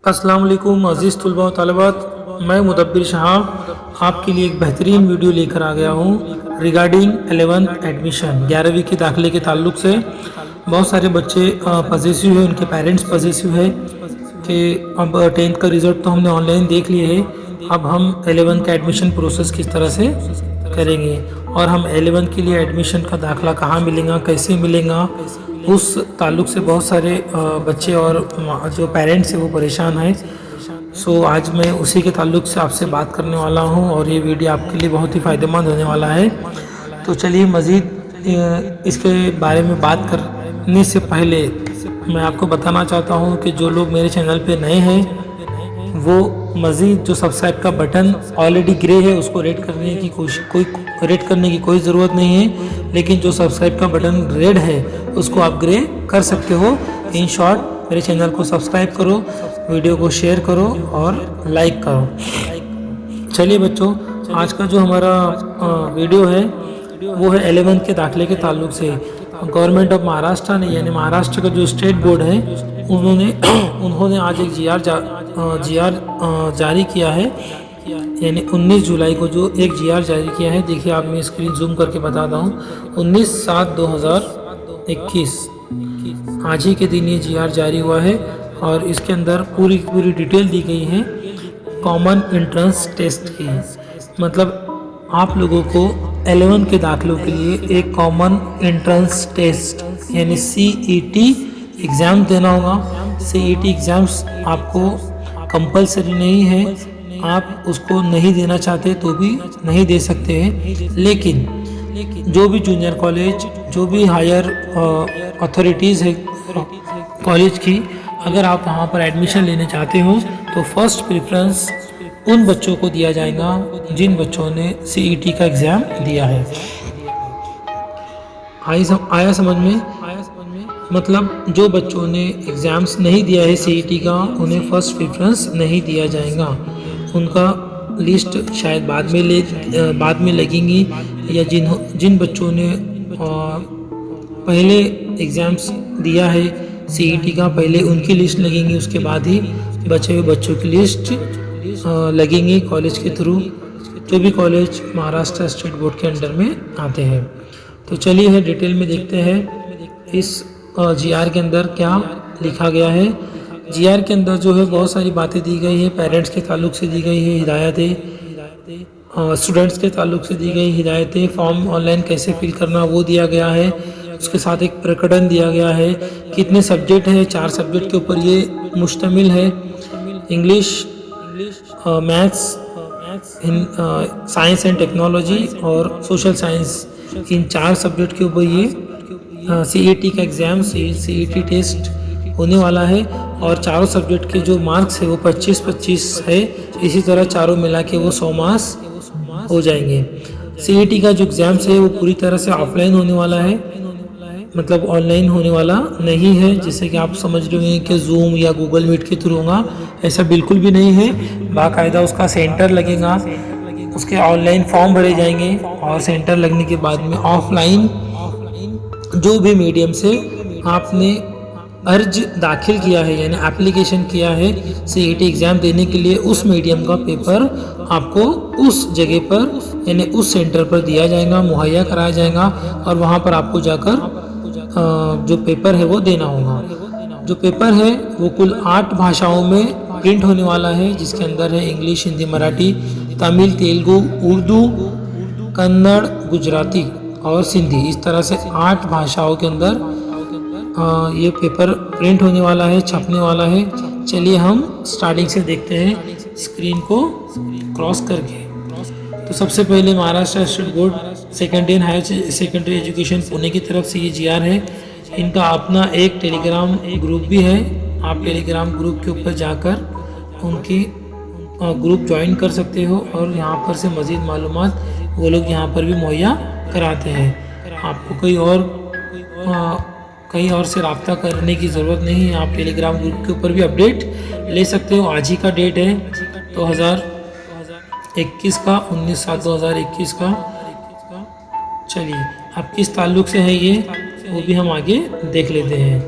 अस्सलाम वालेकुम अज़ीज़ तलबा व तलबात, मैं मुदब्बिर शाह आपके लिए एक बेहतरीन वीडियो लेकर आ गया हूँ रिगार्डिंग 11th एडमिशन 11वीं के दाखिले के ताल्लुक़ से। बहुत सारे बच्चे पॉजिटिव है, उनके पेरेंट्स पॉजिटिव है कि अब 10th का रिज़ल्ट तो हमने ऑनलाइन देख लिए है, अब हम 11th का एडमिशन प्रोसेस किस तरह से करेंगे और हम 11th के लिए एडमिशन का दाखिला कहाँ मिलेगा, कैसे मिलेगा, उस ताल्लुक़ से बहुत सारे बच्चे और जो पेरेंट्स हैं वो परेशान हैं। सो आज मैं उसी के ताल्लुक़ से आपसे बात करने वाला हूं और ये वीडियो आपके लिए बहुत ही फ़ायदेमंद होने वाला है। तो चलिए मज़ीद इसके बारे में बात करने से पहले मैं आपको बताना चाहता हूं कि जो लोग मेरे चैनल पे नए हैं वो मज़ीद जो सब्सक्राइब का बटन ऑलरेडी ग्रे है उसको रेड करने की कोई ज़रूरत नहीं है, लेकिन जो सब्सक्राइब का बटन रेड है उसको आप ग्रे कर सकते हो। इन शॉर्ट मेरे चैनल को सब्सक्राइब करो, वीडियो को शेयर करो और लाइक करो। चलिए बच्चों, आज का जो हमारा वीडियो है वो है 11th के दाखिले के ताल्लुक़ से। गवर्नमेंट ऑफ महाराष्ट्र ने यानी महाराष्ट्र का जो स्टेट बोर्ड है उन्होंने आज एक जी आर जारी किया है, यानी 19 जुलाई को जो एक जी आर जारी किया है। देखिए आप, मैं स्क्रीन जूम करके बताता हूँ। 19/7/2021 आज ही के दिन ये जी आर जारी हुआ है और इसके अंदर पूरी डिटेल दी गई है कॉमन एंट्रेंस टेस्ट की। मतलब आप लोगों को 11 के दाखिलों के लिए एक कॉमन एंट्रेंस टेस्ट यानी CET एग्ज़ाम देना होगा। CET एग्ज़ाम्स आपको कंपलसरी नहीं है, आप उसको नहीं देना चाहते तो भी नहीं दे सकते हैं, लेकिन जो भी जूनियर कॉलेज, जो भी हायर अथॉरिटीज़ है कॉलेज की, अगर आप वहाँ पर एडमिशन लेने चाहते हो तो फर्स्ट प्रेफरेंस उन बच्चों को दिया जाएगा जिन बच्चों ने CET का एग्ज़ाम दिया है। आया समझ में? मतलब जो बच्चों ने एग्ज़ाम्स नहीं दिया है CET का, उन्हें फ़र्स्ट प्रेफरेंस नहीं दिया जाएगा। उनका लिस्ट शायद बाद में लगेंगी, या जिन बच्चों ने पहले एग्ज़ाम्स दिया है CET का, पहले उनकी लिस्ट लगेंगी, उसके बाद ही बचे हुए बच्चों की लिस्ट लगेंगी कॉलेज के थ्रू, जो भी कॉलेज महाराष्ट्र स्टेट बोर्ड के अंडर में आते हैं। तो चलिए डिटेल में देखते हैं इस GR के अंदर क्या लिखा गया है। GR के अंदर जो है बहुत सारी बातें दी गई है, पेरेंट्स के ताल्लुक़ से दी गई है हिदायतें, स्टूडेंट्स के ताल्लुक़ से दी गई हिदायतें, फॉर्म ऑनलाइन कैसे फिल करना वो दिया गया है। उसके साथ एक प्रकटन दिया गया है, कितने सब्जेक्ट हैं, 4 सब्जेक्ट के ऊपर ये मुश्तमिल है। English, maths, science and technology और सोशल साइंस, इन 4 सब्जेक्ट के ऊपर ये CET का एग्ज़ाम CET टेस्ट होने वाला है। और चारों सब्जेक्ट के जो मार्क्स है वो 25-25 है। इसी तरह चारों मिला के वो 100 मार्क्स हो जाएंगे। CET का जो एग्ज़ाम्स है वो पूरी तरह से ऑफलाइन होने वाला है, मतलब ऑनलाइन होने वाला नहीं है, जैसे कि आप समझ रहे हैं कि जूम या गूगल मीट के थ्रू होगा, ऐसा बिल्कुल भी नहीं है। बाकायदा उसका सेंटर लगेगा, उसके ऑनलाइन फॉर्म भरे जाएंगे और सेंटर लगने के बाद में ऑफलाइन जो भी मीडियम से आपने अर्ज दाखिल किया है यानी एप्लीकेशन किया है CET एग्ज़ाम देने के लिए, उस मीडियम का पेपर आपको उस जगह पर यानी उस सेंटर पर दिया जाएगा, मुहैया कराया जाएगा और वहाँ पर आपको जाकर जो पेपर है वो देना होगा। जो पेपर है वो कुल 8 भाषाओं में प्रिंट होने वाला है, जिसके अंदर है इंग्लिश, हिंदी, मराठी, तमिल, तेलुगु, उर्दू, कन्नड़, गुजराती और सिंधी। इस तरह से 8 भाषाओं के अंदर ये पेपर प्रिंट होने वाला है, छपने वाला है। चलिए हम स्टार्टिंग से देखते हैं स्क्रीन को क्रॉस करके। तो सबसे पहले Maharashtra state board secondary and higher secondary education Pune की तरफ से ये GR है। इनका अपना एक टेलीग्राम ग्रुप भी है, आप टेलीग्राम ग्रुप के ऊपर जाकर उनकी ग्रुप ज्वाइन कर सकते हो और यहाँ पर से मज़ीद मालूमात वो लोग यहाँ पर भी मुहैया कराते हैं। आपको कहीं और से रब्ता करने की ज़रूरत नहीं है, आप टेलीग्राम ग्रुप के ऊपर भी अपडेट ले सकते हो। आज ही का डेट है 2021 का, 19/7/2021 का। चलिए अब किस ताल्लुक़ से है ये वो भी हम आगे देख लेते हैं।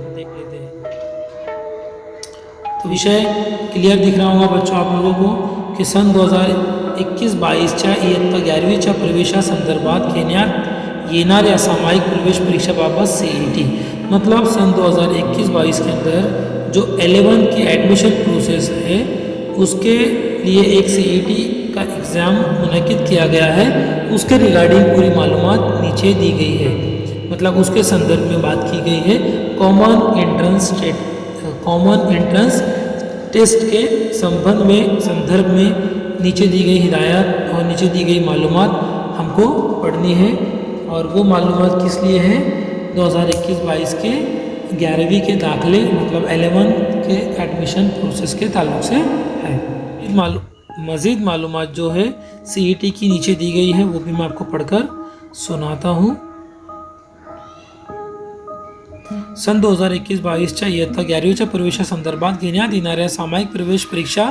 तो विषय क्लियर दिख रहा होगा बच्चों आप लोगों को की सन 2021-22च्या इयत्ता 11वीच्या प्रवेशासंदर्भात घेण्यात येणाऱ्या सामायिक प्रवेश परीक्षाबाबत CET मतलब सन 2021-22 के अंदर जो 11 की एडमिशन प्रोसेस है उसके लिए एक CET का एग्ज़ाम मुनक़िद किया गया है। उसके रिगार्डिंग पूरी मालूमात नीचे दी गई है, मतलब उसके संदर्भ में बात की गई है। कॉमन एंट्रेंस टेस्ट के संदर्भ में नीचे दी गई हिदायत और नीचे दी गई मालूमात हमको पढ़नी है। और वो मालूमात किस लिए है? 2021-22 के 11वीं के दाखिले मतलब 11 के एडमिशन प्रोसेस के ताल्लुक से है। मज़ीद मालूमात जो है CET की नीचे दी गई है, वो भी मैं आपको पढ़कर सुनाता हूँ। सन 2021-22च्या इयत्ता 11वीच्या प्रवेशासंदर्भात घेण्यात येणाऱ्या सामायिक प्रवेश परीक्षा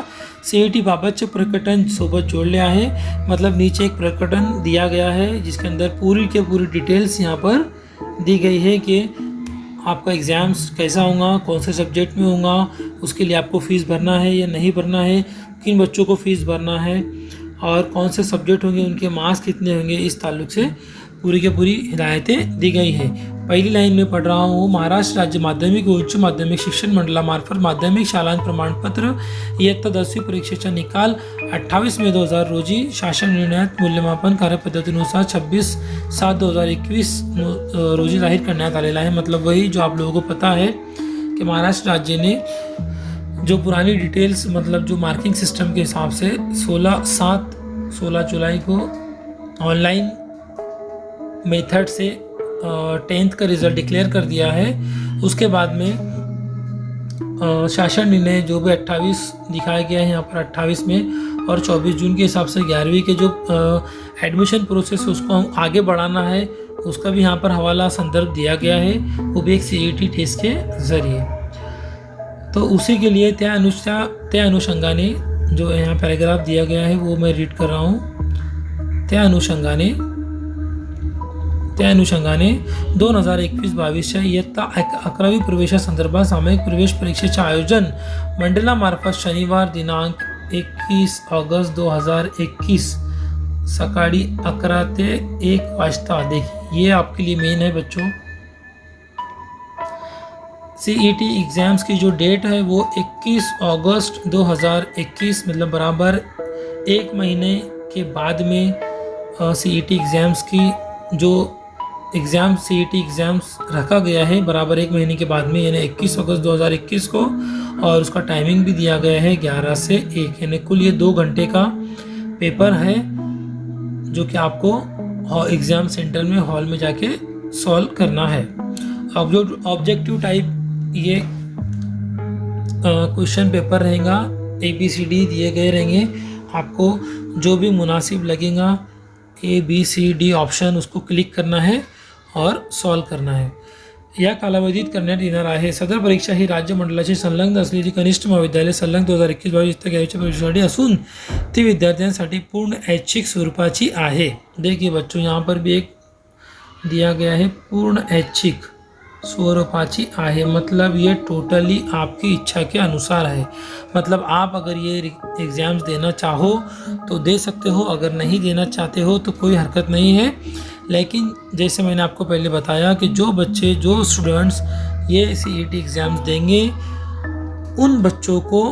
CET बाबतचे प्रकटन सोबत जोड़ले आहे। मतलब नीचे एक प्रकटन दिया गया है जिसके अंदर पूरी के पूरी डिटेल्स यहाँ पर दी गई है कि आपका एग्ज़ाम्स कैसा होगा, कौन से सब्जेक्ट में होगा, उसके लिए आपको फ़ीस भरना है या नहीं भरना है, किन बच्चों को फ़ीस भरना है और कौन से सब्जेक्ट होंगे, उनके मार्क्स कितने होंगे, इस ताल्लुक से पूरी के पूरी हिदायतें दी गई है। पहली लाइन में पढ़ रहा हूँ। महाराष्ट्र राज्य माध्यमिक व उच्च माध्यमिक शिक्षण मंडळामार्फत माध्यमिक शालांत प्रमाणपत्र इयत्ता 10वी परीक्षेचा निकाल 28 मे 2000 रोजी शासन निर्णयात मूल्यमापन कार्यपद्धतीनुसार 26/7/2021 रोजी जाहीर करण्यात आलेला है। मतलब वही जो आप लोगों को पता है कि महाराष्ट्र राज्य ने जो पुरानी डिटेल्स मतलब जो मार्किंग सिस्टम के हिसाब से 16 जुलाई को ऑनलाइन मेथड से 10th का रिज़ल्ट डिक्लेयर कर दिया है। उसके बाद में शासन निर्णय जो भी 28 दिखाया गया है यहाँ पर 28 में और 24 जून के हिसाब से 11वीं के जो एडमिशन प्रोसेस उसको हम आगे बढ़ाना है, उसका भी यहाँ पर हवाला संदर्भ दिया गया है, वो भी एक CET टेस्ट के ज़रिए। तो उसी के लिए त्या अनुषंगाने जो यहाँ पैराग्राफ दिया गया है वो मैं रीड कर रहा हूँ। त्या अनुषंगाने 2021-22च्या इयत्ता 11वी प्रवेशासंदर्भात सामायिक प्रवेश परीक्षेचे आयोजन मंडळामार्फत शनिवार दिनांक 21 ऑगस्ट 2021 सकाळी 11 ते 1 वाजता। देखिए ये आपके लिए मेन है बच्चों। CET एग्ज़ाम्स की जो डेट है वो 21 अगस्त 2021 मतलब बराबर 1 महीने के बाद में CET एग्ज़ाम्स की जो CET एग्ज़ाम्स रखा गया है बराबर 1 महीने के बाद में यानी 21 अगस्त 2021 को। और उसका टाइमिंग भी दिया गया है 11 से 1 यानी कुल ये 2 घंटे का पेपर है जो कि आपको एग्ज़ाम सेंटर में हॉल में जाके सॉल्व करना है। अब जो ऑब्जेक्टिव टाइप ये क्वेश्चन पेपर रहेगा, ABCD दिए गए रहेंगे, आपको जो भी मुनासिब लगेगा ABCD ऑप्शन उसको क्लिक करना है और सॉल्व करना है। या कालावधीत करण्यात येणार आहे। सदर परीक्षा ही राज्य मंडळाची संलग्न असलेली कनिष्ठ महाविद्यालय संलग्न 2021-22 इयत्ता 11वीच्या परीक्षेसाठी असून ती विद्यार्थ्यांसाठी पूर्ण ऐच्छिक स्वरूपाची आहे। देखिए बच्चों यहाँ पर भी एक दिया गया है पूर्ण ऐच्छिक स्वरूपाची आहे, मतलब ये टोटली आपकी इच्छा के अनुसार है। मतलब आप अगर ये एग्ज़ाम्स देना चाहो तो दे सकते हो, अगर नहीं देना चाहते हो तो कोई हरकत नहीं है। लेकिन जैसे मैंने आपको पहले बताया कि जो स्टूडेंट्स ये CET एग्ज़ाम्स देंगे उन बच्चों को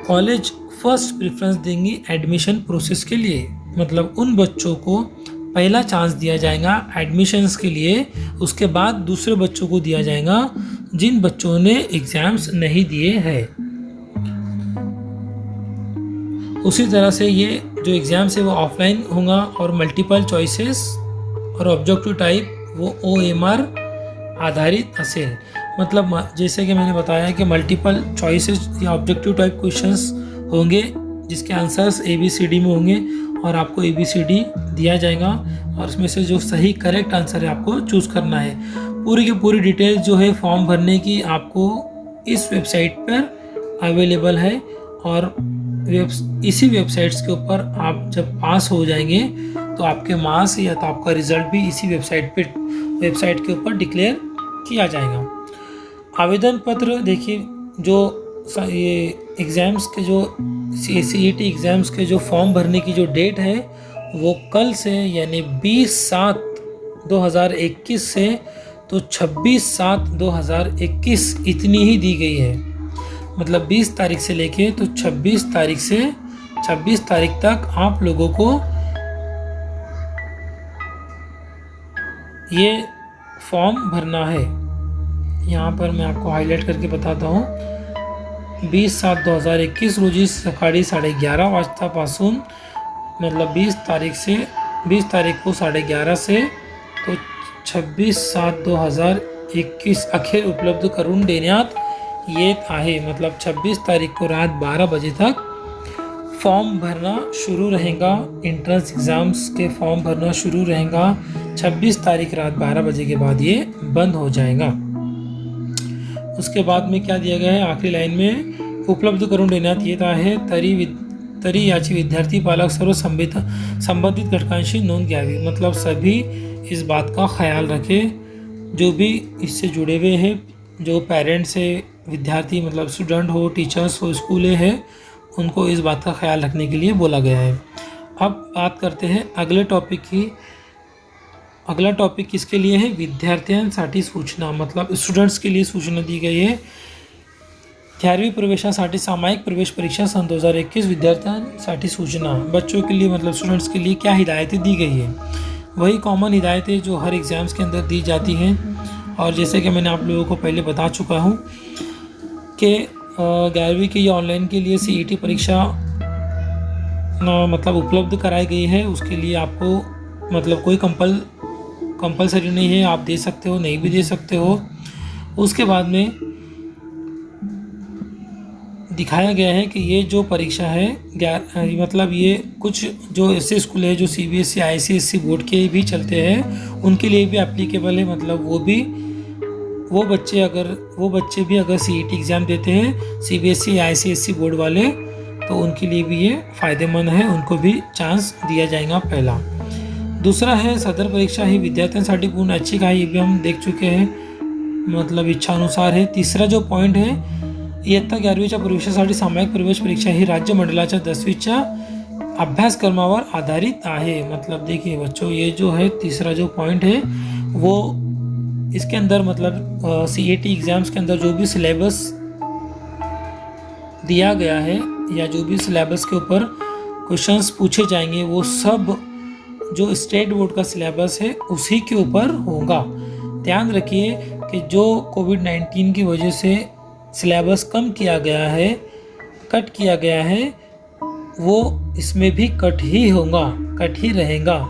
कॉलेज फर्स्ट प्रेफरेंस देंगी एडमिशन प्रोसेस के लिए। मतलब उन बच्चों को पहला चांस दिया जाएगा एडमिशन्स के लिए, उसके बाद दूसरे बच्चों को दिया जाएगा जिन बच्चों ने एग्ज़ाम्स नहीं दिए हैं। उसी तरह से ये जो एग्ज़ाम्स है वो ऑफलाइन होगा और मल्टीपल चॉइसेस और ऑब्जेक्टिव टाइप वो OMR आधारित असेल। मतलब जैसे कि मैंने बताया कि मल्टीपल चॉइसेस या ऑब्जेक्टिव टाइप क्वेश्चंस होंगे जिसके आंसर्स ABCD में होंगे और आपको ABCD दिया जाएगा और उसमें से जो सही करेक्ट आंसर है आपको चूज़ करना है। पूरी की पूरी डिटेल जो है फॉर्म भरने की आपको इस वेबसाइट पर अवेलेबल है और इसी वेबसाइट्स के ऊपर आप जब पास हो जाएंगे तो आपके मार्क्स या तो आपका रिज़ल्ट भी इसी वेबसाइट के ऊपर डिक्लेयर किया जाएगा। आवेदन पत्र देखिए जो ये एग्ज़ाम्स के जो CET एग्ज़ाम्स के जो फॉर्म भरने की जो डेट है वो कल से यानी 20/7/2021 से तो 26/7/2021 इतनी ही दी गई है। मतलब 20 तारीख से लेके तो 26 तारीख तक आप लोगों को ये फॉर्म भरना है। यहाँ पर मैं आपको हाईलाइट करके बताता हूँ। 20/7/2021 रोजी सकाळी 11:30 वाजतापासून मतलब 20 तारीख को 11:30 से तो 26/7/2021 अखेर उपलब्ध करून देण्यात येत आहे। मतलब 26 तारीख को रात 12 बजे तक फॉर्म भरना शुरू रहेगा। इंट्रेंस एग्ज़ाम्स के फॉर्म भरना शुरू रहेगा। 26 तारीख रात 12 बजे के बाद ये बंद हो जाएगा। उसके बाद में क्या दिया गया है आखिरी लाइन में, उपलब्ध करून देण्यात येत आहे तरी याची विद्यार्थी पालक सर्व संबंधित घटकांशी नोंद घ्यावी। मतलब सभी इस बात का ख्याल रखें, जो भी इससे जुड़े हुए हैं, जो पेरेंट्स है, विद्यार्थी मतलब स्टूडेंट हो, टीचर्स हो, स्कूलें हैं, उनको इस बात का ख्याल रखने के लिए बोला गया है। अब बात करते हैं अगले टॉपिक की। अगला टॉपिक किसके लिए है? विद्यार्थ्यांसाठी सूचना, मतलब स्टूडेंट्स के लिए सूचना दी गई है। 11वीं प्रवेशासाठी सामायिक प्रवेश परीक्षा सन 2021 विद्यार्थ्यांसाठी सूचना, बच्चों के लिए मतलब स्टूडेंट्स के लिए क्या हिदायतें दी गई है? वही कॉमन हिदायतें जो हर एग्ज़ाम्स के अंदर दी जाती हैं। और जैसे कि मैंने आप लोगों को पहले बता चुका हूँ कि 11वीं की या ऑनलाइन के लिए CET परीक्षा मतलब उपलब्ध कराई गई है। उसके लिए आपको मतलब कोई कंपलसरी नहीं है, आप दे सकते हो, नहीं भी दे सकते हो। उसके बाद में दिखाया गया है कि ये जो परीक्षा है मतलब ये कुछ जो ऐसे स्कूल है जो CBSE ICSE बोर्ड के भी चलते हैं, उनके लिए भी एप्लीकेबल है। मतलब वो बच्चे भी अगर CET एग्ज़ाम देते हैं CBSE ICSE बोर्ड वाले, तो उनके लिए भी ये फ़ायदेमंद है, उनको भी चांस दिया जाएगा पहला। दूसरा है सदर परीक्षा ही विद्यार्थ्यांसाठी पूर्ण ऐच्छिक आहे, ये भी हम देख चुके हैं, मतलब इच्छानुसार है। तीसरा जो पॉइंट है, इयत्ता 11वीच्या प्रवेशासाठी सामायिक प्रवेश परीक्षा ही राज्य मंडळाच्या 10वीच्या अभ्यासक्रमावर आधारित आहे। मतलब देखिए बच्चों, ये जो है तीसरा जो पॉइंट है वो इसके अंदर मतलब CET एग्ज़ाम्स के अंदर जो भी सिलेबस दिया गया है या जो भी सिलेबस के ऊपर क्वेश्चंस पूछे जाएंगे, वो सब जो स्टेट बोर्ड का सिलेबस है उसी के ऊपर होगा। ध्यान रखिए कि जो कोविड-19 की वजह से सिलेबस कम किया गया है, कट किया गया है, वो इसमें भी कट ही होगा, कट ही रहेगा।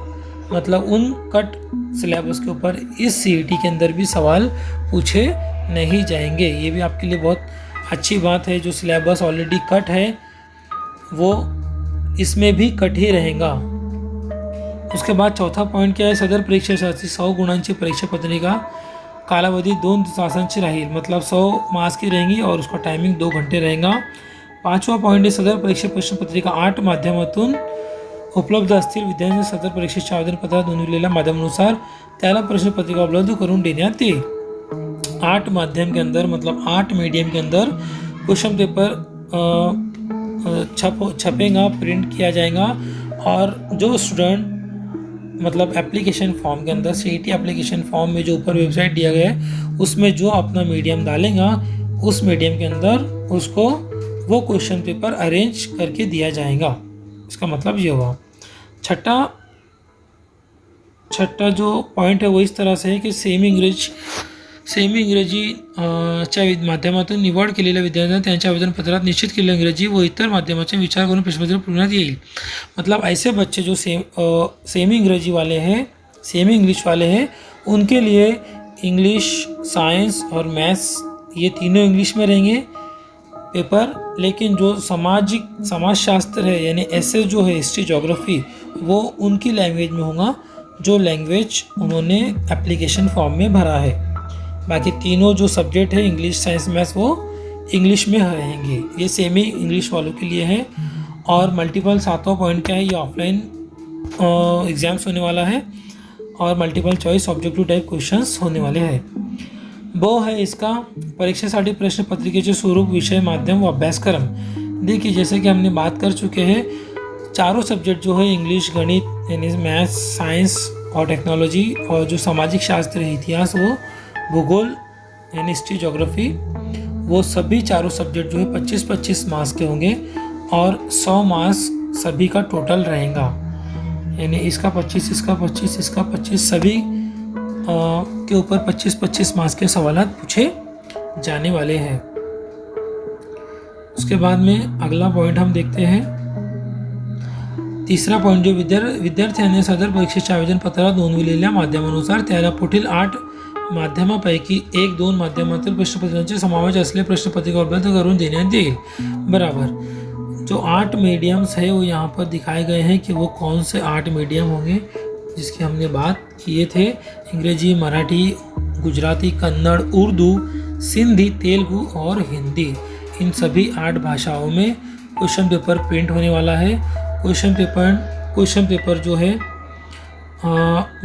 मतलब उन कट सिलेबस के ऊपर इस CET के अंदर भी सवाल पूछे नहीं जाएंगे। ये भी आपके लिए बहुत अच्छी बात है। जो सिलेबस ऑलरेडी कट है वो इसमें भी कट ही रहेगा। उसके बाद चौथा पॉइंट क्या है, सदर परीक्षेसाठी 100 गुणांची परीक्षा पत्रिका कालावधी 2 तासांची राहील। मतलब 100 मार्क्स की रहेंगी और उसका टाइमिंग 2 घंटे रहेगा। पाचवा पॉइंट आहे, सदर परीक्षा प्रश्नपत्रिका 8 माध्यमातून उपलब्ध असतील। विद्यार्थी सदर परीक्षेच्या आवेदनपत्रात नोंदवलेल्या माध्यमानुसार त्याला प्रश्नपत्रिका उपलब्ध करून देण्यात येईल। 8 माध्यम के अंदर मतलब 8 मीडियम के अंदर क्वेश्चन पेपर छपेगा, प्रिंट किया जाएगा। और जो स्टूडेंट मतलब एप्लीकेशन फॉर्म के अंदर CET एप्लीकेशन फॉर्म में जो ऊपर वेबसाइट दिया गया है उसमें जो अपना मीडियम डालेगा, उस मीडियम के अंदर उसको वो क्वेश्चन पेपर अरेंज करके दिया जाएगा। इसका मतलब ये हुआ। छठा जो पॉइंट है वो इस तरह से है कि सेमी इंग्रजीच्या माध्यमातून निवड केलेल्या विद्यार्थ्यांना त्यांच्या आवेदनपत्रात निश्चित केलेल्या इंग्रजी व इतर माध्यमांचा विचार करून प्रश्नपत्र पूर्णात येईल। मतलब ऐसे बच्चे जो सेमी इंग्लिश वाले हैं उनके लिए इंग्लिश, साइंस और मैथ्स ये तीनों इंग्लिश में रहेंगे पेपर। लेकिन जो समाजशास्त्र है यानी ऐसे जो है हिस्ट्री, ज्योग्राफी, वो उनकी लैंग्वेज में होगा जो लैंग्वेज उन्होंने एप्लीकेशन फॉर्म में भरा है। बाकी तीनों जो सब्जेक्ट है इंग्लिश, साइंस, मैथ्स वो इंग्लिश में रहेंगे। ये सेमी इंग्लिश वालों के लिए है। और मल्टीपल 7वां पॉइंट क्या है, ये ऑफलाइन एग्ज़ाम्स होने वाला है और multiple choice objective type questions होने वाले हैं। वो है इसका परीक्षेसाठी प्रश्न पत्रिकेचे स्वरूप, विषय, माध्यम व अभ्यासक्रम। देखिए जैसे कि हमने बात कर चुके हैं, चारों सब्जेक्ट जो है इंग्लिश, गणित यानी मैथ्स, साइंस और टेक्नोलॉजी, और जो सामाजिक शास्त्र है, इतिहास, वो भूगोल यानी हिस्ट्री, ज्योग्राफी, वो सभी चारों सब्जेक्ट जो है 25-25 मार्क्स के होंगे और 100 मार्क्स सभी का टोटल रहेगा। यानी इसका 25, इसका 25, इसका 25, सभी के ऊपर 25-25 मार्क्स के सवाल पूछे जाने वाले हैं। उसके बाद में अगला पॉइंट हम देखते हैं, तिसरा पॉइंट जो विद्यार्थ्यांनी सदर परीक्षेच्या आवेदन पत्रात नोंदविलेल्या माध्यमानुसार त्याला पुढील 8 माध्यमापैकी 1-2 माध्यमातील प्रश्नपत्रांचे समावेश असलेले प्रश्नपत्रिका उपलब्ध करून देण्यात येईल। बराबर, जो 8 मीडियम्स है वो यहाँ पर दिखाए गए हैं कि वो कौन से 8 मीडियम होंगे जिसकी हमने बात किए थे, अंग्रेजी, मराठी, गुजराती, कन्नड़, उर्दू, सिंधी, तेलुगु और हिंदी। इन सभी 8 भाषाओं में क्वेश्चन पेपर प्रिंट होने वाला है। क्वेश्चन पेपर जो है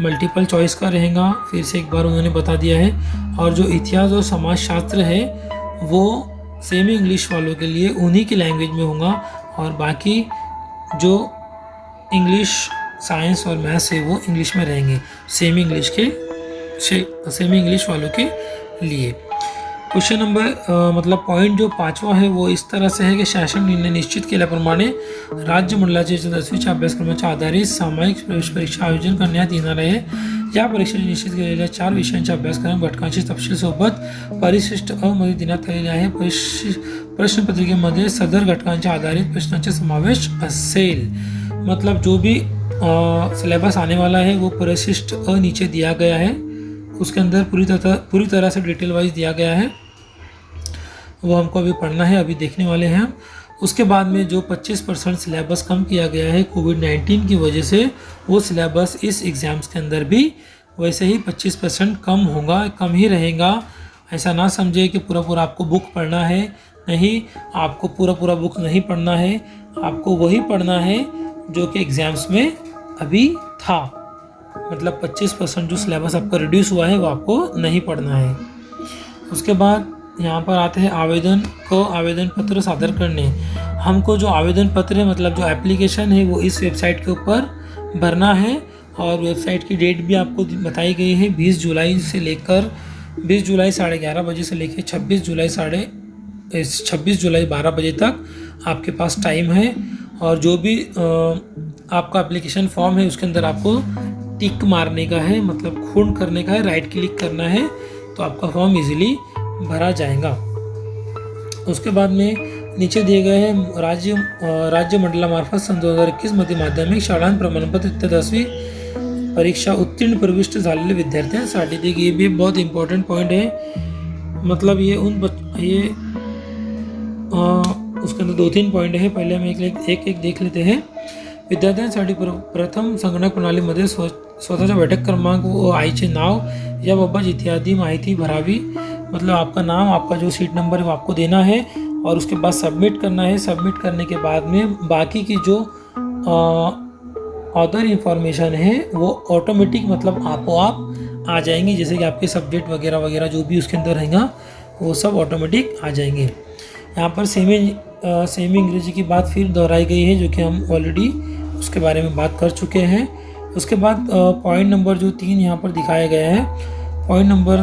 मल्टीपल चॉइस का रहेगा, फिर से एक बार उन्होंने बता दिया है। और जो इतिहास और समाजशास्त्र है वो सेमी इंग्लिश वालों के लिए उन्हीं की लैंग्वेज में होगा, और बाकी जो इंग्लिश, साइंस और मैथ्स है वो इंग्लिश में रहेंगे, सेमी इंग्लिश वालों के लिए। क्वेश्चन नंबर मतलब पॉइंट जो 5वां है वो इस तरह से है की शासन निर्णय निश्चित केल्याप्रमाणे राज्य मंडळाचे 10वीच्या अभ्यासक्रमाच्या आधारित सामायिक प्रवेश परीक्षा आयोजन करण्यात येणार आहे। या परीक्षेने निश्चित केलेल्या 4 विषयांच्या अभ्यासक्रम घटकांची तपशील सोबत परिशिष्ट अ मध्ये देण्यात आलेले आहे। प्रश्नपत्रिकेमध्ये सदर घटकांच्या आधारित प्रश्नांचा समावेश असेल। मतलब जो भी सिलेबस आने वाला है वो परिशिष्ट अ नीचे दिया गया है, उसके अंदर पूरी तरह से डिटेल वाइज दिया गया है, वो हमको अभी पढ़ना है, अभी देखने वाले हैं हम। उसके बाद में जो 25% सिलेबस कम किया गया है कोविड-19 की वजह से, वो सिलेबस इस एग्ज़ाम्स के अंदर भी वैसे ही 25% कम होगा, कम ही रहेगा। ऐसा ना समझे कि पूरा आपको बुक पढ़ना है, नहीं, आपको पूरा बुक नहीं पढ़ना है, आपको वही पढ़ना है जो कि एग्ज़ाम्स में अभी था। मतलब 25% जो सिलेबस आपका रिड्यूस हुआ है वो आपको नहीं पढ़ना है। उसके बाद यहाँ पर आते हैं आवेदन पत्र सादर करने। हमको जो आवेदन पत्र है, मतलब जो एप्लीकेशन है, वो इस वेबसाइट के ऊपर भरना है, और वेबसाइट की डेट भी आपको बताई गई है 20 जुलाई 11:30 बजे से लेकर 26 जुलाई 12 बजे तक आपके पास टाइम है। और जो भी आपका एप्लीकेशन फॉर्म है उसके अंदर आपको टिक मारने का है, मतलब खून करने का है, राइट क्लिक करना है, तो आपका फॉर्म इजीली भरा जाएगा। उसके बाद में नीचे दिए गए हैं राज्य मंडळामार्फत सन 2021 मध्ये माध्यमिक शाळांत प्रमाणपत्र इत्यादी 10वीं परीक्षा उत्तीर्ण प्रविष्ट झालेले विद्यार्थ्यांसाठी। देखिए ये भी बहुत इंपॉर्टेंट पॉइंट है। मतलब ये उसके अंदर 2-3 पॉइंट है। पहले हम एक देख लेते हैं। विद्यार्थ्यांसाठी प्रथम संगणक प्रणालीमध्ये स्वतःचा बैठक क्रमांक व आईचे नाव याबाबत इत्यादी माहिती भरावी। मतलब आपका नाम, आपका जो सीट नंबर है वो आपको देना है, और उसके बाद सबमिट करना है। सबमिट करने के बाद में बाकी की जो अदर इंफॉर्मेशन है वो ऑटोमेटिक, मतलब आपको आप आ जाएंगी। जैसे कि आपके सब्जेक्ट वगैरह जो भी उसके अंदर रहेगा वो सब ऑटोमेटिक आ जाएंगे। यहाँ पर सेमी अंग्रेजी की बात फिर दोहराई गई है, जो कि हम ऑलरेडी उसके बारे में बात कर चुके हैं। उसके बाद पॉइंट नंबर जो 3 यहाँ पर दिखाया गया है, पॉइंट नंबर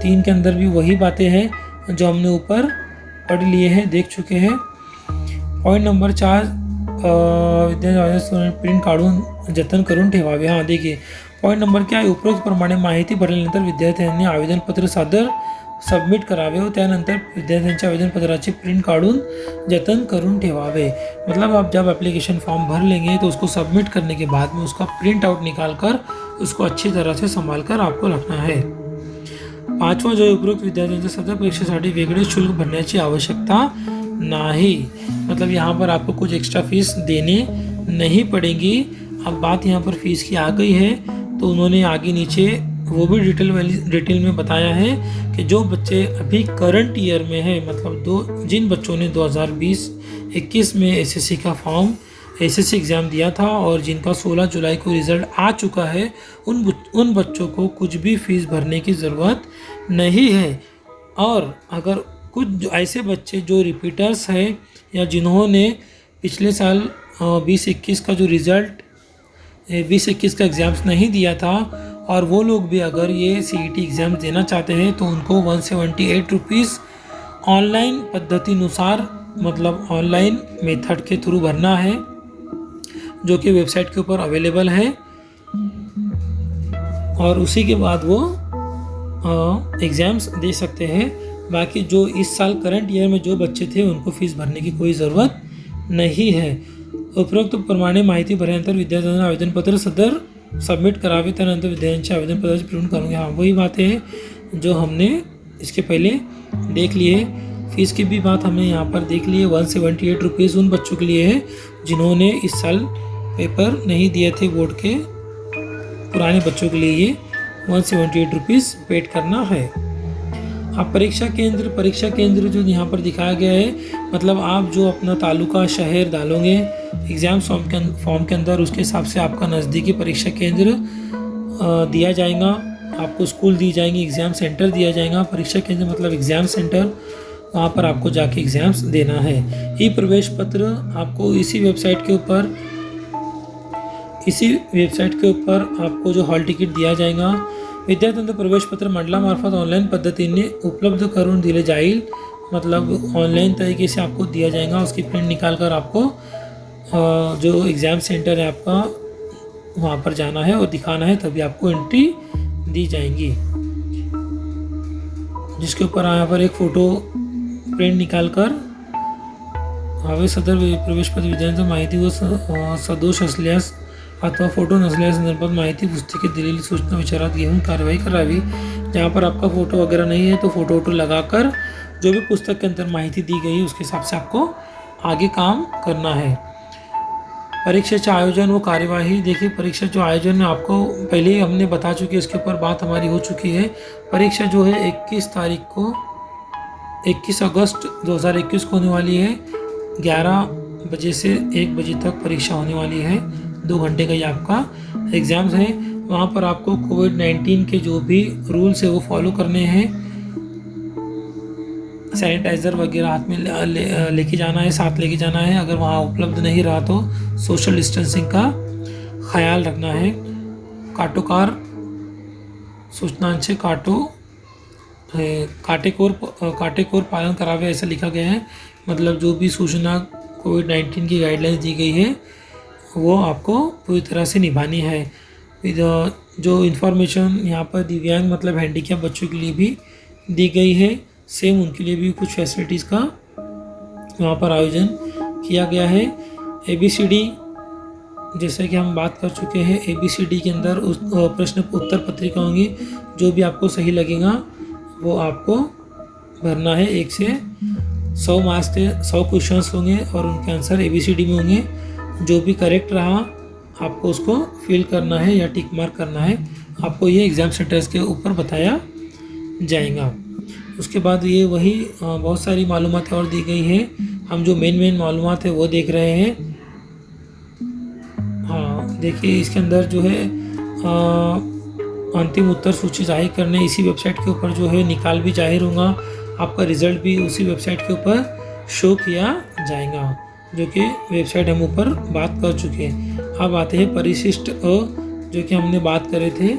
3 के अंदर भी वही बातें हैं जो हमने ऊपर पढ़ लिए हैं, देख चुके हैं। पॉइंट नंबर 4 विद्यार्थी प्रिंट काढून जतन करून ठेवावे। हाँ देखिए पॉइंट नंबर क्या आहे, उपरोक्त प्रमाणे माहिती भरल्यानंतर विद्यार्थ्यांनी आवेदनपत्र सादर सबमिट करावे व त्यानंतर विद्यार्थ्यांच्या आवेदनपत्राची प्रिंट काढून जतन करून ठेवावे। मतलब आप जब एप्लीकेशन फॉर्म भर लेंगे तो उसको सबमिट करने के बाद में उसका प्रिंट आउट निकाल कर उसको अच्छी तरह से संभाल कर आपको रखना है। 5वां जो उपरोक्त विद्यार्थ्यांच्या सदर परीक्षेसाठी वेगळे शुल्क भरण्याची आवश्यकता नहीं। मतलब यहाँ पर आपको कुछ एक्स्ट्रा फीस देने नहीं पड़ेगी। अब बात यहाँ पर फीस की आ गई है तो उन्होंने आगे नीचे वो भी डिटेल में बताया है कि जो बच्चे अभी करंट ईयर में है, मतलब जिन बच्चों ने 2020-21 में एसएससी का फॉर्म एसएससी एग्ज़ाम दिया था और जिनका 16 जुलाई को रिज़ल्ट आ चुका है, उन बच्चों को कुछ भी फीस भरने की ज़रूरत नहीं है। और अगर कुछ ऐसे बच्चे जो रिपीटर्स हैं या जिन्होंने पिछले साल 2021 का जो रिज़ल्ट 2021 का एग्ज़ाम्स नहीं दिया था, और वो लोग भी अगर ये सीईटी एग्ज़ाम देना चाहते हैं तो उनको 178 रुपीज़ ऑनलाइन पद्धति अनुसार, मतलब ऑनलाइन मेथड के थ्रू भरना है, जो कि वेबसाइट के ऊपर अवेलेबल है। और उसी के बाद वो एग्ज़ाम्स दे सकते हैं। बाकी जो इस साल करंट ईयर में जो बच्चे थे उनको फीस भरने की कोई ज़रूरत नहीं है। उपरोक्त प्रमाणे माहिती भरल्यानंतर विद्यार्थ्यांना आवेदनपत्र सदर सबमिट करावे, त्यानंतर विद्यार्थ्यांच्या आवेदनपत्राची प्रिंट करून घ्या। वही बातें हैं जो हमने इसके पहले देख लिए। फ़ीस की भी बात हमने यहाँ पर देख ली है। 178 रुपीज़ उन बच्चों के लिए है जिन्होंने इस साल पेपर नहीं दिए थे बोर्ड के। पुराने बच्चों के लिए ये 178 रुपीज़ पेड करना है। अब परीक्षा केंद्र जो यहाँ पर दिखाया गया है, मतलब आप जो अपना तालुका शहर डालोगे एग्ज़ाम फॉर्म के अंदर, उसके हिसाब से आपका नज़दीकी परीक्षा केंद्र दिया जाएगा। आपको स्कूल दी जाएंगी, एग्ज़ाम सेंटर दिया जाएगा। परीक्षा केंद्र मतलब एग्ज़ाम सेंटर, वहाँ पर आपको जाके एग्ज़ाम्स देना है। ई प्रवेश पत्र आपको इसी वेबसाइट के ऊपर आपको जो हॉल तिकीट दिया जाएगा। विद्यार्थ्यांचं प्रवेशपत्र मंडळामार्फत ऑनलाइन पद्धतीने उपलब्ध करून दिले जाईल, मतलब ऑनलाइन तरीके से आपको दिया जाएगा। उसकी प्रिंट निकाल कर आपको जो एग्ज़ाम सेंटर है आपका वहाँ पर जाना है और दिखाना है, तभी आपको एंट्री दी जाएंगी। जिसके ऊपर यहाँ पर एक फ़ोटो प्रिंट निकाल कर हवे सदर प्रवेशपत्र विद्यार्थ्यांची माहिती व सदोष असल्यास अथवा फोटो नसल्यास संदर्भात माहिती पुस्तकेत दिलेली सूचना विचारात घेऊन कार्रवाई करावी। जहाँ पर आपका फ़ोटो वगैरह नहीं है तो फ़ोटो लगाकर जो भी पुस्तक के अंदर माहिती दी गई है उसके हिसाब से आपको आगे काम करना है। परीक्षाचे आयोजन व कार्यवाही, देखिए परीक्षा जो आयोजन है आपको पहले ही हमने बता चुकी है, इसके ऊपर बात हमारी हो चुकी है। परीक्षा जो है 21 अगस्त 2021 को होने वाली है। 11 बजे से 1 बजे तक परीक्षा होने वाली है। 2 घंटे का ये आपका एग्ज़ाम्स है। वहाँ पर आपको कोविड-19 के जो भी रूल्स है वो फॉलो करने हैं। सैनिटाइज़र वगैरह हाथ में लेके जाना है, साथ लेके जाना है। अगर वहाँ उपलब्ध नहीं रहा तो सोशल डिस्टेंसिंग का ख्याल रखना है। काटोकार सूचनांचे काटेकोर पालन करावे, ऐसा लिखा गया है। मतलब जो भी सूचना कोविड-19 की गाइडलाइंस दी गई है वो आपको पूरी तरह से निभानी है। जो इन्फॉर्मेशन यहाँ पर दिव्यांग मतलब हैंडीकैप बच्चों के लिए भी दी गई है, सेम उनके लिए भी कुछ फैसिलिटीज़ का वहाँ पर आयोजन किया गया है। ABCD जैसा कि हम बात कर चुके हैं, ABCD के अंदर उस प्रश्न उत्तर पत्रिका होंगी। जो भी आपको सही लगेगा वो आपको भरना है। 1 से 100 मार्क्स के 100 क्वेश्चंस होंगे और उनके आंसर ABCD में होंगे। जो भी करेक्ट रहा आपको उसको फिल करना है या टिक मार्क करना है। आपको ये एग्ज़ाम सेंटर्स के ऊपर बताया जाएगा। उसके बाद ये वही बहुत सारी मालूमात और दी गई है। हम जो मेन मालूमात है वो देख रहे हैं। हाँ देखिए, इसके अंदर जो है अंतिम उत्तर सूची जाहिर करने इसी वेबसाइट के ऊपर जो है निकाल भी जाहिर होगा। आपका रिज़ल्ट भी उसी वेबसाइट के ऊपर शो किया जाएगा, जो कि वेबसाइट हम ऊपर बात कर चुके हैं। अब आते हैं परिशिष्ट अ, जो कि हमने बात करे थे।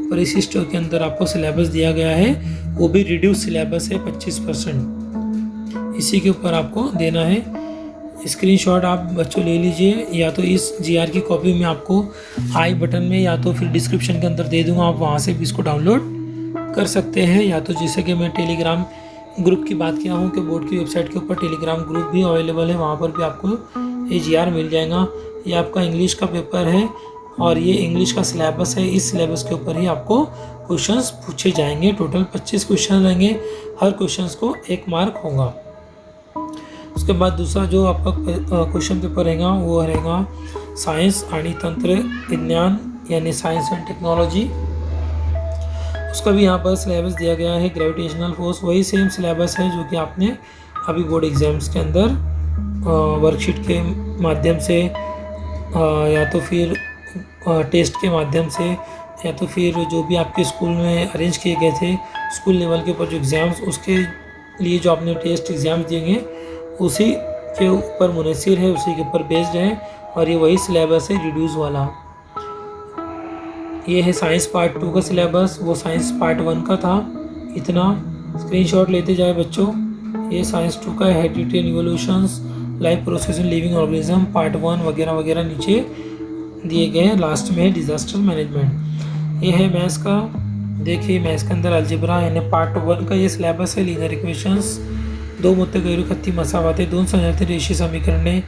परिशिष्ट के अंदर आपको सिलेबस दिया गया है, वो भी रिड्यूस सिलेबस है 25%। इसी के ऊपर आपको देना है। स्क्रीनशॉट आप बच्चों ले लीजिए, या तो इस GR की कॉपी में आपको आई बटन में या तो फिर डिस्क्रिप्शन के अंदर दे दूँगा, आप वहाँ से भी इसको डाउनलोड कर सकते हैं। या तो जैसे कि मैं टेलीग्राम ग्रुप की बात किया हूँ कि बोर्ड की वेबसाइट के ऊपर टेलीग्राम ग्रुप भी अवेलेबल है, वहाँ पर भी आपको ये GR मिल जाएगा। ये आपका इंग्लिश का पेपर है और ये इंग्लिश का सिलेबस है। इस सिलेबस के ऊपर ही आपको क्वेश्चंस पूछे जाएंगे। टोटल 25 क्वेश्चन रहेंगे, हर क्वेश्चंस को 1 मार्क होगा। उसके बाद दूसरा जो आपका क्वेश्चन पेपर रहेगा वो रहेगा साइंस आणि तंत्र विज्ञान, यानी साइंस एंड टेक्नोलॉजी। उसका भी यहाँ पर सिलेबस दिया गया है। ग्रेविटेशनल फोर्स वही सेम सिलेबस है जो कि आपने अभी बोर्ड एग्ज़ाम्स के अंदर वर्कशीट के माध्यम से या तो फिर टेस्ट के माध्यम से, या तो फिर जो भी आपके स्कूल में अरेंज किए गए थे स्कूल लेवल के ऊपर जो एग्ज़ाम्स, उसके लिए जो आपने टेस्ट एग्ज़ाम्स दिए उसी के ऊपर मुनहसिर है, उसी के ऊपर बेस्ड है। और ये वही सिलेबस है रिड्यूस वाला। ये है साइंस पार्ट 2 का सिलेबस, वो साइंस पार्ट 1 का था। इतना स्क्रीनशॉट लेते जाए बच्चों। ये साइंस 2 का heredity and evolutions, life process in living organism part 1 वगैरह वगैरह नीचे दिए गए हैं। लास्ट में है डिज़ास्टर मैनेजमेंट। ये है मैथ्स का। देखिए मैथ्स के अंदर अलजेब्रा यानी पार्ट 1 का ये सिलेबस है। लीनियर इक्वेशंस, दो मुत्तगैर खत्ती मसावातें, दोनों संजाती रेखीय समीकरणें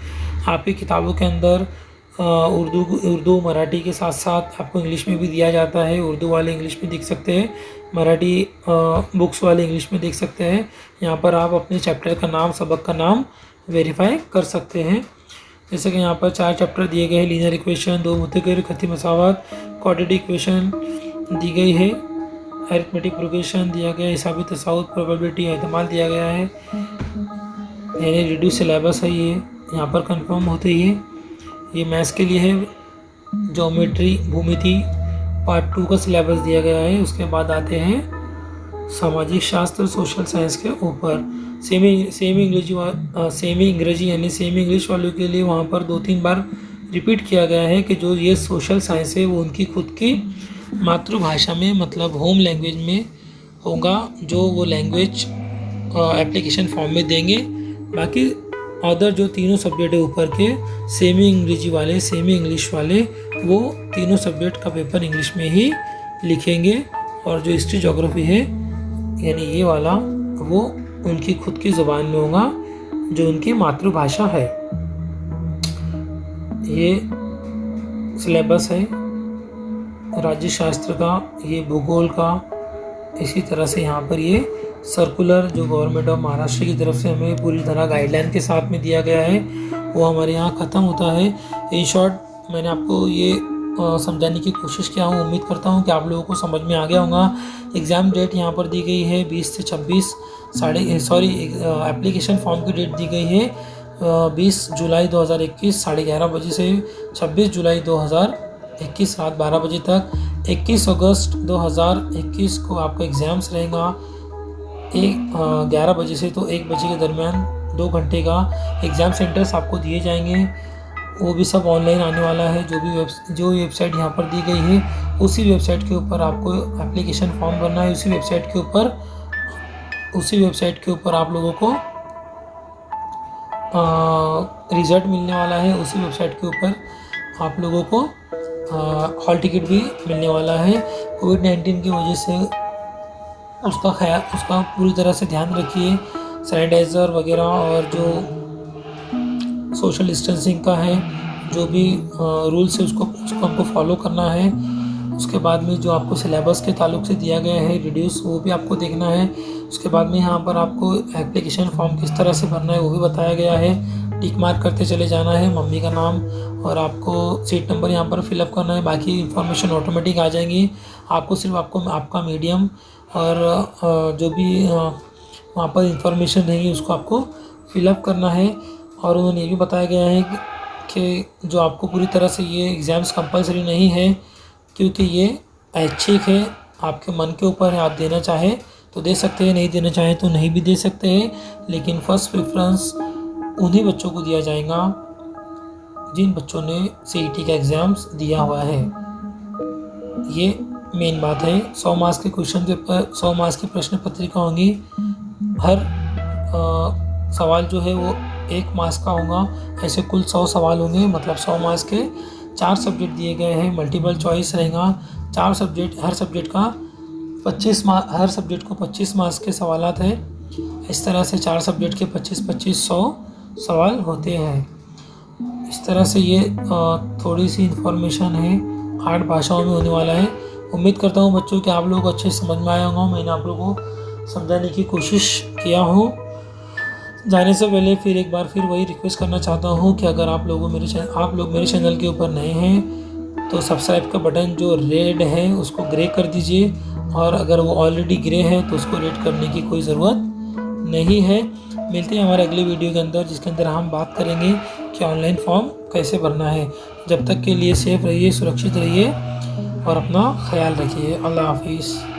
आपकी किताबों के अंदर उर्दू मराठी के साथ साथ आपको इंग्लिश में भी दिया जाता है। उर्दू वाले इंग्लिश में देख सकते हैं, मराठी बुक्स वाले इंग्लिश में देख सकते हैं। यहाँ पर आप अपने चैप्टर का नाम, सबक का नाम वेरीफाई कर सकते हैं। जैसे कि यहाँ पर 4 चैप्टर दिए गए हैं। लीनियर इक्वेशन, दो मुत्तगैर खत्ती मसावत, क्वाड्रेटिक इक्वेशन दी गई है, अरिथमेटिक प्रोग्रेशन दिया गया है, हिसाबी तसाउत, प्रोबेबिलिटी एहतमाल दिया गया है। यानी रिड्यूस सिलेबस है ये, यहाँ पर कंफर्म होते ही है। ये मैथ्स के लिए है। ज्योमेट्री, भूमिति पार्ट 2 का सिलेबस दिया गया है। उसके बाद आते हैं सामाजिक शास्त्र, सोशल साइंस के ऊपर। सेमी अंग्रेजी यानी सेमी इंग्लिश वालों के लिए वहाँ पर 2-3 बार रिपीट किया गया है कि जो ये सोशल साइंस है वो उनकी खुद की मातृभाषा में, मतलब होम लैंग्वेज में होगा, जो वो लैंग्वेज एप्लीकेशन फॉर्म में देंगे। बाकी अदर जो तीनों सब्जेक्ट है ऊपर के, सेमी अंग्रेजी वाले, सेमी इंग्लिश वाले, वो तीनों सब्जेक्ट का पेपर इंग्लिश में ही लिखेंगे। और जो हिस्ट्री ज्योग्राफी है यानी ये वाला, वो उनकी खुद की ज़ुबान में होगा, जो उनकी मातृभाषा है। ये सिलेबस है राज्य शास्त्र का, ये भूगोल का। इसी तरह से यहाँ पर ये सर्कुलर जो गवर्नमेंट ऑफ महाराष्ट्र की तरफ से हमें पूरी तरह गाइडलाइन के साथ में दिया गया है, वो हमारे यहाँ ख़त्म होता है। इन शॉर्ट मैंने आपको ये समझाने की कोशिश किया हूँ। उम्मीद करता हूँ कि आप लोगों को समझ में आ गया होगा। एग्ज़ाम डेट यहाँ पर दी गई है 20 से 26, एप्लीकेशन फॉर्म की डेट दी गई है 20 जुलाई 2021 11:30 बजे से 26 जुलाई 2021 रात 12 बजे तक। 21 अगस्त 2021 को आपका एग्ज़ाम्स रहेगा 11 बजे से तो 1 बजे के दरमियान 2 घंटे का एग्ज़ाम सेंटर्स आपको दिए जाएंगे। वो भी सब ऑनलाइन आने वाला है। जो वेबसाइट यहाँ पर दी गई है उसी वेबसाइट के ऊपर आपको एप्लीकेशन फॉर्म भरना है। उसी वेबसाइट के ऊपर आप लोगों को रिज़ल्ट मिलने वाला है। उसी वेबसाइट के ऊपर आप लोगों को हॉल टिकट भी मिलने वाला है। कोविड-19 की वजह से उसका पूरी तरह से ध्यान रखिए। सैनिटाइज़र वगैरह और जो सोशल डिस्टेंसिंग का है, जो भी रूल्स है उसको हमको फॉलो करना है। उसके बाद में जो आपको सिलेबस के ताल्लुक से दिया गया है रिड्यूस, वो भी आपको देखना है। उसके बाद में यहाँ पर आपको एप्लीकेशन फॉर्म किस तरह से भरना है वो भी बताया गया है। टिक मार्क करते चले जाना है, मम्मी का नाम और आपको सीट नंबर यहाँ पर फिलअप करना है। बाकी इन्फॉर्मेशन ऑटोमेटिक आ जाएंगी। आपको सिर्फ आपका मीडियम और जो भी वहाँ पर इंफॉर्मेशन रहेगी उसको आपको फिलअप करना है। और उन्होंने ये भी बताया गया है कि जो आपको पूरी तरह से ये एग्ज़ाम्स कंपलसरी नहीं है, क्योंकि ये ऐच्छिक है, आपके मन के ऊपर है। आप देना चाहें तो दे सकते हैं, नहीं देना चाहें तो नहीं भी दे सकते हैं। लेकिन फर्स्ट प्रेफरेंस उन्हीं बच्चों को दिया जाएगा जिन बच्चों ने CET का एग्ज़ाम्स दिया हुआ है। ये मेन बात है। 100 मार्क्स के क्वेश्चन पेपर, 100 मार्क्स की प्रश्न पत्रिका होंगी। हर सवाल जो है वो 1 मार्क्स का होगा। ऐसे कुल 100 सवाल होंगे, मतलब 100 मार्क्स के 4 सब्जेक्ट दिए गए हैं। मल्टीपल चॉइस रहेगा। 4 सब्जेक्ट, हर सब्जेक्ट को 25 मार्क्स के सवालात हैं। इस तरह से 4 सब्जेक्ट के 25-25 सवाल होते हैं। इस तरह से ये थोड़ी सी इन्फॉर्मेशन है, 8 भाषाओं में होने वाला है। उम्मीद करता हूँ बच्चों कि आप लोगों को अच्छे समझ में आया होगा। मैंने आप लोगों को समझाने की कोशिश किया हूँ। जाने से पहले फिर एक बार वही रिक्वेस्ट करना चाहता हूँ कि अगर आप लोग मेरे चैनल के ऊपर नए हैं तो सब्सक्राइब का बटन जो रेड है उसको ग्रे कर दीजिए, और अगर वो ऑलरेडी ग्रे है तो उसको रेड करने की कोई ज़रूरत नहीं है। मिलते हैं हमारे अगले वीडियो के अंदर, जिसके अंदर हम बात करेंगे कि ऑनलाइन फॉर्म कैसे भरना है। जब तक के लिए सेफ रहिए, सुरक्षित रहिए और अपना ख्याल रखिए। अल्लाह हाफिज़।